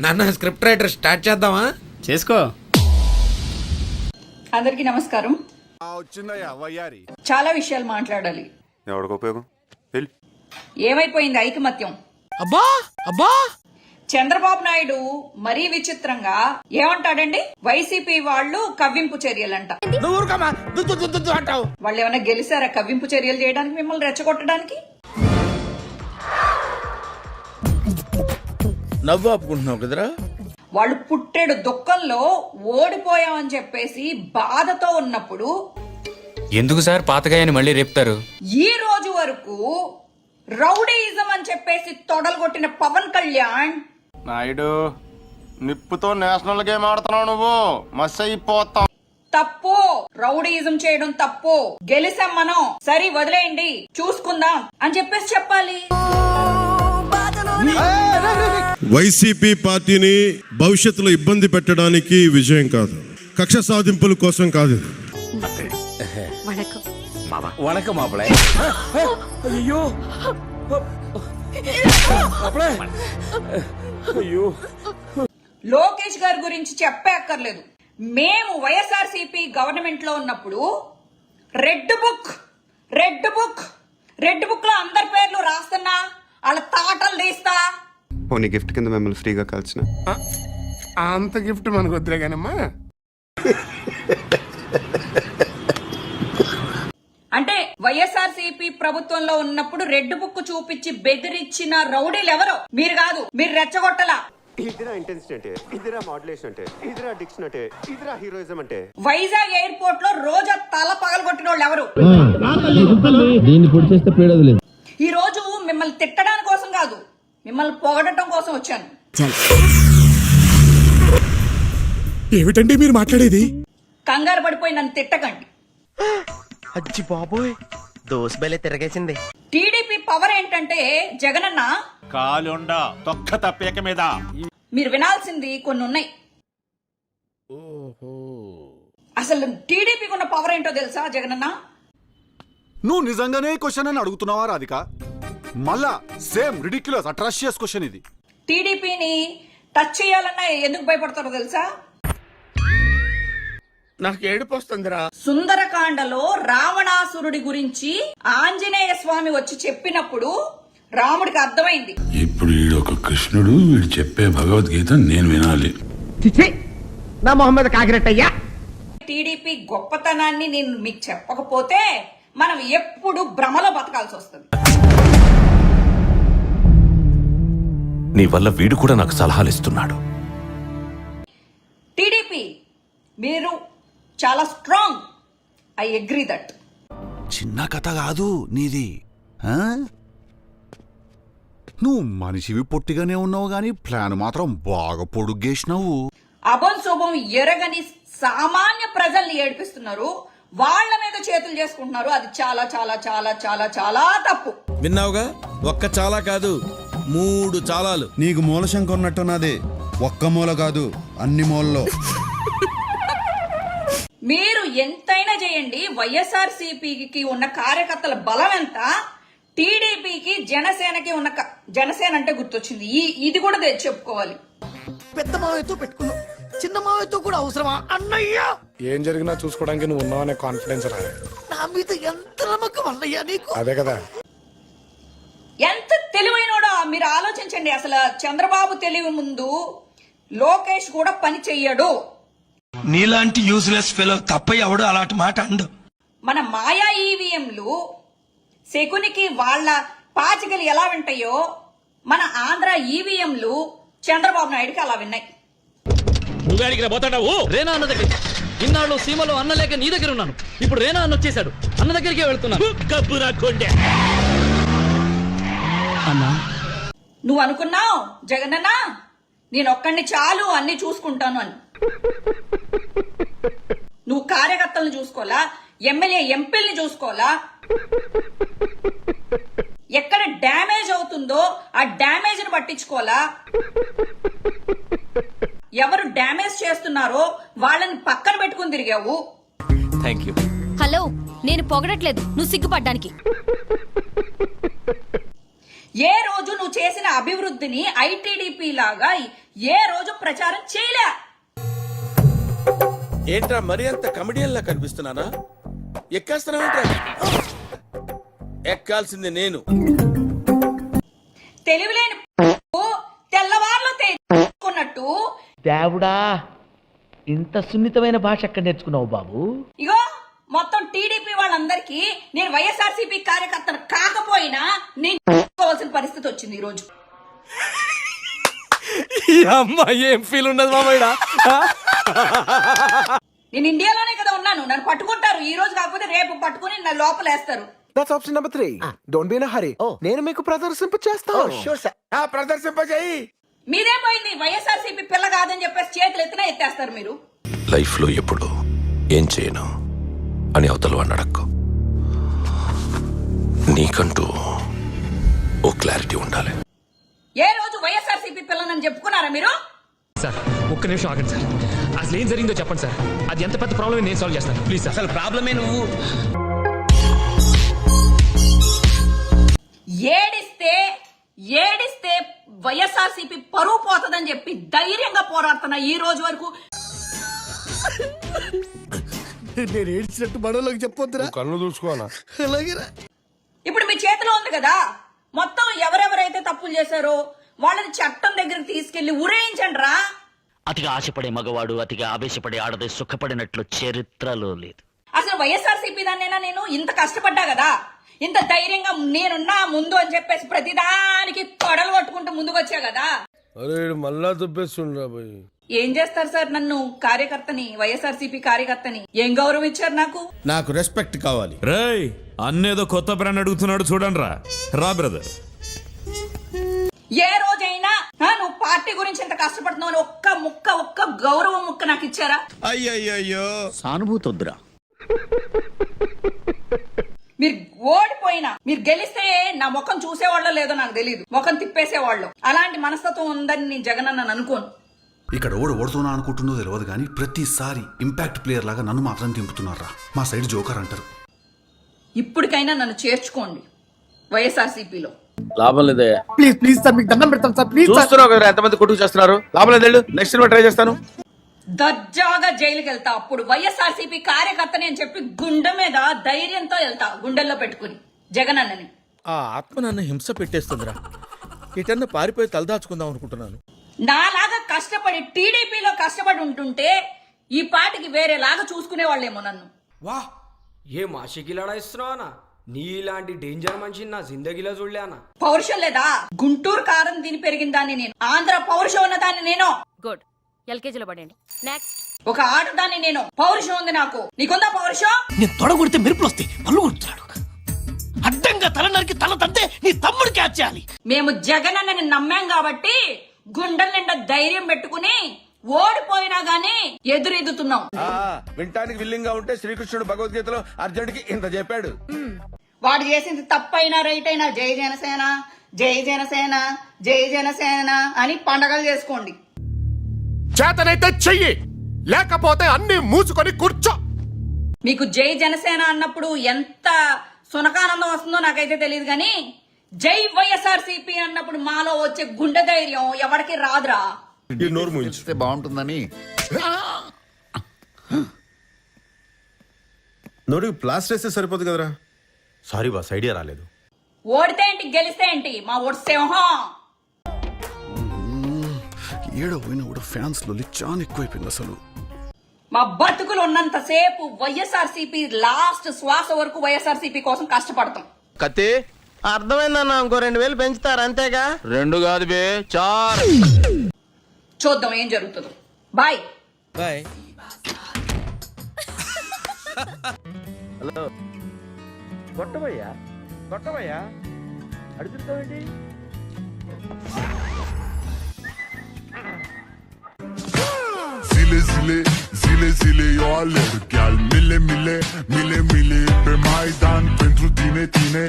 నాన్న script writer start చేద్దామా? చేసుకో. అందరికీ నమస్కారం. చాలా విషయాలు మాట్లాడాలి. ఎవరికి ఉపయోగం? ఏమైపోయింది ఐకమత్యం? అబ్బా అబ్బా చంద్రబాబు నాయుడు మరీ విచిత్రంగా ఏమంటాడండి, వైసీపీ వాళ్ళు కవ్వింపు చర్యలంట. వాళ్ళు ఏమైనా గెలిచారా కవ్వింపు చర్యలు చేయడానికి, మిమ్మల్ని రెచ్చగొట్టడానికి? నవ్వు ఆపుకుంటున్నావు కదరా. వాళ్ళు పుట్టెడు దుఃఖంలో ఓడిపోయామని చెప్పేసి బాధతో ఉన్నప్పుడు ఎందుకు సార్ పాతగాయని మళ్ళీ రేపుతారు? ఈ రోజు వరకు రౌడీయిజం అని చెప్పేసి తొడలు కొట్టిన పవన్ కళ్యాణ్, నాయుడు నిప్పుతో నేషనల్ గేమ్ ఆడుతున్నావు, నువ్వు మస్ అయిపోతావు. తప్పు, రౌడీయిజం చేయడం తప్పు, గెలిసాం మనం, సరి వదిలేయండి చూసుకుందాం అని చెప్పేసి చెప్పాలి. వైసీపీ పార్టీని భవిష్యత్తులో ఇబ్బంది పెట్టడానికి విజయం కాదు, కక్ష సాధింపుల కోసం కాదు. వణకం మాపలే. అయ్యో అయ్యో. లోకేష్ గారి గురించి చెప్పే అక్కర్లేదు. మేము వైఎస్ఆర్సీపీ గవర్నమెంట్ లో ఉన్నప్పుడు రెడ్ బుక్ లో అందరి పేర్లు రాస్తున్నా, వాళ్ళ తాటలు తీస్తా. పోనీ గిఫ్ట్ కింద మిమ్మల్ని ఫ్రీగా కలిసిన అంత గిఫ్ట్ మనకు వద్దులే కానమ్మా. అంటే వైఎస్ఆర్సీపీ ప్రభుత్వంలో ఉన్నప్పుడు రెడ్ బుక్ చూపించి బెదిరించిన రౌడీలు ఎవరో? మీరు కాదు, మీరు రెచ్చగొట్టలా. ఇదిరా ఇంటెన్సిటీ అంటే, ఇదిరా మాడ్యులేషన్ అంటే, ఇదిరా డిక్షన్ అంటే, ఇదిరా హీరోయిజం అంటే. వైజాగ్ ఎయిర్పోర్ట్ లో రోజా తల పగలగొట్టిన వాళ్ళు ఎవరు? ఈ రోజు మిమ్మల్ని తిట్టడానికి కోసం కాదు, మిమ్మల్ని పొగడటం కోసం వచ్చాను. ఏమిటండి మీరు మాట్లాడేది? కంగారు పడిపోయి నన్ను తిట్టకండి. అచ్చి బాబోయ్, దోస్ బెలే తిరగేసింది. టీడీపీ పవర్ ఏంటంటే జగనన్న కాలుండ తొక్క తప్పేక మీద మీరు వినాల్సింది కొన్ని ఉన్నాయి. అసలు టీడీపీకి ఉన్న పవర్ ఏంటో తెలుసా జగనన్న? నువ్వు నిజంగానే క్వశ్చన్ అని అడుగుతున్నావా రాధిక? మళ్ళా సేమ్ రిడిక్యులస్ అట్రాషియస్ క్వశ్చన్ ఇది. టీడీపీని టచ్ చేయాలన్నా ఎందుకు భయపడతారో తెలుసా? నాకు ఏడుపు వస్తుందిరా. సుందరకాండలో రావణాసురుడి గురించి ఆంజనేయ స్వామి వచ్చి చెప్పినప్పుడు రాముడికి అర్థమైంది, ఇప్పుడు వీడొక కృష్ణుడు, వీడు చెప్పే భగవద్గీత నేను వినాలి. నా మొహం మీద కాకిరెట్టయ్యా. టీడీపీ గొప్పతనాన్ని నేను మీకు చెప్పకపోతే మనం ఎప్పుడు భ్రమలో బతకాల్సి వస్తుంది. నీ వల్ల వీడు కూడా నాకు సలహాలు ఇస్తున్నాడు. టీడీపీ మీరు చాలా స్ట్రాంగ్, ఐ అగ్రీ దట్. చిన్న కథ కాదు నీది. నువ్వు మనిషివి పొట్టిగానే ఉన్నావు గాని ప్లాన్ మాత్రం బాగా పొడుగేసినావు. అభం శుభం ఎరగని సామాన్య ప్రజల్ని ఏడిపిస్తున్నారు, వాళ్ళ మీద చేతులు చేసుకుంటున్నారు. అది చాలా చాలా చాలా చాలా చాలా తప్పు. విన్నావుగా, ఒక్క చాలా కాదు 3 చాలాలు. నీకు మూల శంక ఉన్నట్టున్నది, ఒక్క మూల కాదు అన్ని మూలలో. మీరు ఎంతైనా చేయండి, వైఎస్ఆర్సీపీకి ఉన్న కార్యకర్తల బలం ఎంత, టీడీపీకి జనసేనకి ఉన్న జనసేన అంటే గుర్తొచ్చింది, ఇది కూడా చెప్పుకోవాలి. పెద్ద మావయ్యతో పెట్టుకున్నావు, చిన్న మావయ్యతో కూడా అవసరమా అన్నయ్యా? ఏం జరిగినా చూసుకోవడానికి నువ్వు ఉన్నావనే కాన్ఫిడెన్స్ రా. నా మీద ఎంత నమ్మకం అన్నయ్యా నీకు. అదే కదా. ఎంత తెలివైనోడో మీరు ఆలోచించండి. అసలు చంద్రబాబు తెలివి ముందు లోకేష్ కూడా పని చెయ్యడు. నీలాంటి యూజ్లెస్ ఫెలో తప్ప ఎవడు అలాంటి మాట అండు. మన మాయా ఈవీఎంలు శకునికి వాళ్ళ పాచికలు ఎలా వింటాయో మన ఆంధ్ర ఈవీఎంలు చంద్రబాబు నాయుడుకి అలా విన్నాయి. రేనా అన్న దగ్గర ఇన్నాళ్ళు సీమలో అన్న లేక నీ దగ్గర ఉన్నాను, ఇప్పుడు రేనా అన్న వచ్చేసాడు, అన్న దగ్గరికే వెళ్తున్నాను. అన్నా నువ్వు అనుకున్నావు జగనన్న నేను ఒక్కడిని చాలు అన్ని చూసుకుంటాను అని. నువ్వు కార్యకర్తలను చూసుకోవాలా, ఎమ్మెల్యే ఎంపీల్ని చూసుకోవాలా, ఎక్కడ డ్యామేజ్ అవుతుందో ఆ డ్యామేజ్ ని పట్టించుకోవాలా, ఎవరు డ్యామేజ్ చేస్తున్నారో వాళ్ళని పక్కన పెట్టుకుని తిరిగావు. హలో, నేను పొగడట్లేదు, నువ్వు సిగ్గుపడ్డానికి. ఏ రోజు నువ్వు చేసిన అభివృద్ధిని ఐటీడీపీ లాగా ఏ రోజు ప్రచారం చేయలే. ఏంట్రా మరి అంత కమెడియన్ లా కనిపిస్తున్నానా? ఎక్కేస్తున్నావేంట్రా? ఎక్కాల్సింది నేను. తెలివిలేని తెల్లవార్లు తెచ్చుకున్నట్టు దేవుడా, ఇంత సున్నితమైన భాష ఎక్కడ నేర్చుకున్నావు బాబు? ఇగో మొత్తం టీడీపీ వాళ్ళందరికీ నేను వైఎస్ఆర్సీపీ కార్యకర్తను కాకపోయినా నేను చేసుకోవాల్సిన పరిస్థితి వచ్చింది ఈ రోజు. ఏం ఫీల్ ఉన్నది మామయ్య? నేను ఇండియాలోనే కదా ఉన్నాను, నన్ను పట్టుకుంటారు. ఈ రోజు కాకపోతే రేపు పట్టుకుని నా లోపలేస్తారు. That's option number 3. Don't be in a hurry. నేను మీకు ప్రదర్శింప చేస్తాను. Sure sir. ప్రదర్శింపజేయి. మీరేం పోయింది? వైఎస్ఆర్సీపీ పిల్ల కాదని చెప్పేసి చేతులు ఎత్తినా ఎత్తేస్తారు మీరు. లైఫ్ లో ఎప్పుడు ఏం చేయను అని అవతల వాడిని అడక్కు. నీకంటూ ఓ క్లారిటీ ఉండాలి. ఏ రోజు వైఎస్ఆర్సీపీ పిల్లనని చెప్పుకున్నారా మీరు? సార్ ఒక్క నిమిషం ఆగండి సార్. అసలు ఏం జరిగిందో చెప్పండి సార్. అది ఎంత పెద్ద ప్రాబ్లం నేను సాల్వ్ చేస్తాను ప్లీజ్ సార్. అసలు ప్రాబ్లమే నువ్వు. ఏడిస్తే వైఎస్ఆర్సీపీ పరువు పోతుందని చెప్పి ధైర్యంగా పోరాడుతున్నా ఈ రోజు వరకు. నేను ఏడ్చినట్టు మనలోకి చెప్పొద్దురా. కళ్ళు చూసుకోనా? అలాగేరా. ఇప్పుడు మీ చేతిలో ఉంది కదా, మొత్తం ఎవరెవరైతే తప్పులు చేశారో వాళ్ళని చట్టం దగ్గరికి తీసుకెళ్లి ఉరేయించండి రా. అతిగా ఆశపడే మగవాడు అతిగా ఆవేశపడే ఆడది సుఖపడినట్లు చరిత్రలో లేదు. అసలు వైఎస్ఆర్సీపీ దాన్నైనా నేను ఇంత కష్టపడ్డా కదా, ఇంత ధైర్యంగా నేనున్నా ముందు అని చెప్పేసి ప్రతిదానికి తొడలు పట్టుకుంటూ ముందుకు వచ్చా కదా. మళ్ళా దుబ్బేస్తుండ్రా పోయి. ఏం చేస్తారు సార్? నన్ను కార్యకర్తని, వైఎస్ఆర్సీపీ కార్యకర్తని ఏం గౌరవం ఇచ్చారు నాకు? నాకు రెస్పెక్ట్ కావాలి. రేయ్ అన్నేదో కొత్త బ్రాండ్ అడుగుతున్నాడు చూడండి రా బ్రదర్. ఏ రోజైనా నువ్వు పార్టీ గురించి ఎంత కష్టపడుతున్నావు అని ఒక్క గౌరవం ముక్క నాకు ఇచ్చారా? అయ్యయ్యో సానుభూతి వద్దురా. మీరు ఓడిపోయినా మీరు గెలిస్తే నా ముఖం చూసేవాళ్ళో లేదో నాకు తెలియదు, ముఖం తిప్పేసేవాళ్ళు. అలాంటి మనస్తత్వం ఉందని నేను జగన్ అన్న అనుకోను. ఇక్కడ ఓడుతున్నా అనుకుంటుందో తెలియదు కానీ ప్రతిసారి ఇంపాక్ట్ ప్లేయర్ లాగా నన్ను మాత్రం దింపుతున్నారా. మా సైడ్ జోకర్ అంటారు. ఇప్పటికైనా నన్ను చేర్చుకోండి వైఎస్ఆర్సీపీలో. లాభం లేదే. ప్లీజ్ ప్లీజ్ సార్, మీకు దండం పెడతాను సార్. Please sir. చూస్తున్నావు కదా ఎంతమంది కొట్టుకు చేస్తున్నారు. లాభం లేదు. నెక్స్ట్ ట్రై చేస్తాను. దర్జాగా జైలుకి వెళ్తా. అప్పుడు వైఎస్ఆర్సీపీ కార్యకర్తని అని చెప్పి గుండె మీద ధైర్యంతో వెళ్తా, గుండెల్లో పెట్టుకుని జగన్ అన్నని. ఆ ఆత్మ నన్ను హింస పెట్టేస్తుందిరా. ఎటన్నా పారిపోయి తలదాచుకుందాం అనుకుంటున్నాను. నాలాగా కష్టపడి టీడీపీలో కష్టపడి ఉంటుంటే ఈ పాటికి వేరేలాగా చూసుకునే వాళ్ళేమో నన్ను. వా ఏ మాషికిలాడా ఇస్తున్నావా? నీలాంటి డేంజర్ మనిషి నా జిందగీలో చూడలే అన్న. పౌరుషం లేదా? గుంటూరు కారం తిని పెరిగిన దాన్ని నేను, ఆంధ్ర పౌరుషం ఉన్న దాన్ని నేను. గుడ్, ఎల్కేజీలో పడండి. నెక్స్ట్. ఒక ఆటదాన్ని నేను, పౌరుషం ఉంది నాకు. నీకుందా పౌరుషం? నేను తొడగొడితే మెరుపులు వస్తాయి, పళ్ళు కొడుతున్నాడు. అడ్డంగా తల నరికి తల తంతే నీ తమ్ముడు క్యాచ్ చేయాలి. మేము జగన్ అన్నని నమ్మాం కాబట్టి గుండెల నిండా ధైర్యం పెట్టుకుని ఓడిపోయినా గానీ ఎదురెదుతున్నాం. వింటానికి విల్లింగ్ గా ఉంటే శ్రీకృష్ణుడు భగవద్గీతలో అర్జునుడికి ఇంత చెప్పాడు. వాడు చేసింది తప్పైనా రైట్ అయినా జై జనసేన, జై జనసేన, జై జనసేన అని పండగలు చేసుకోండి. చేతనైతే చెయ్యి, లేకపోతే అన్ని మూసుకొని కూర్చో. మీకు జై జనసేన అన్నప్పుడు ఎంత సునకానందం వస్తుందో నాకైతే తెలియదు కానీ జై వైఎస్ఆర్సీపీ అన్నప్పుడు మాలో వచ్చే గుండె ధైర్యం ఎవరికి రాదురా. నోరు మూయించు. బాగుంటుందని నోటికి ప్లాస్టర్ వేస్తే సరిపోదు కదరా. సారీ బాస్, ఐడియా రాలేదు. ఓడితే ఏంటి గెలిస్తే ఏంటి, మా ఓటు సింహం. ఏడో పోయినా కూడా ఫ్యాన్స్ లో చాలా ఎక్కువైపోయింది అసలు. మా బతుకులు ఉన్నంత సేపు వైఎస్ఆర్సీపీ లాస్ట్ శ్వాస వరకు వైఎస్ఆర్సీపీ కోసం కష్టపడతాం. కత్తి అర్థమైందన్న, ఇంకో 2000 పెంచుతారు అంతేగా. 2 కాదు బే 4. చూద్దాం ఏం జరుగుతుందో. Bye bye. హలో కొట్టమయ్యా అడుగుతావేంటి? Zile eu alerg chiar mile pe Maidan pentru tine.